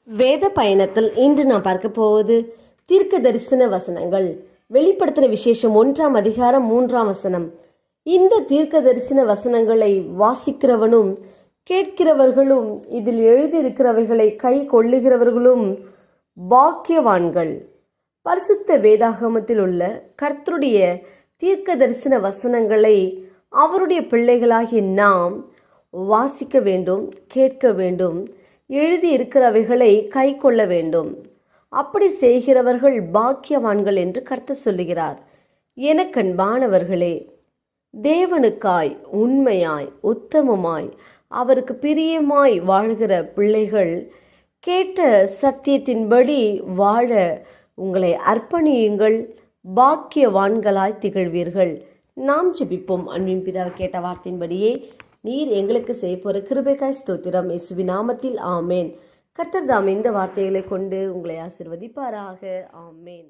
வேத பயணத்தில் இன்று நாம் பார்க்க போவது தீர்க்க தரிசன வசனங்கள். வெளிப்படுத்தின விசேஷம் 1ஆம் அதிகாரம் 3ஆம் வசனம். இந்த தீர்க்க தரிசன வசனங்களை வாசிக்கிறவனும் கேட்கிறவர்களும் இதில் எழுதியிருக்கிறவைகளை கை கொள்ளுகிறவர்களும் பாக்கியவான்கள். பரிசுத்த வேதாகமத்தில் உள்ள கர்த்தருடைய தீர்க்க தரிசன வசனங்களை அவருடைய பிள்ளைகளாகிய நாம் வாசிக்க வேண்டும், கேட்க வேண்டும், எழுதி இருக்கிறவைகளை கை கொள்ள வேண்டும். அப்படி செய்கிறவர்கள் பாக்கியவான்கள் என்று கர்த்தர் சொல்லுகிறார். எனக்கன்பானவர்களே, தேவனுக்காய் உண்மையாய் உத்தமமாய் அவருக்கு பிரியமாய் வாழ்கிற பிள்ளைகள் கேட்ட சத்தியத்தின்படி வாழ உங்களை அர்ப்பணியுங்கள், பாக்கியவான்களாய் திகழ்வீர்கள். நாம் ஜெபிப்போம். அன்பின் பிதாவை கேட்ட வார்த்தையின்படியே நீர் எங்களுக்கு செய்ய போகிற கிருபைக்காய் ஸ்தோத்திரம். இயேசுவின் நாமத்தில் ஆமேன். கர்த்தர் தாம் இந்த வார்த்தைகளை கொண்டு உங்களை ஆசீர்வதிப்பாராக. ஆமேன்.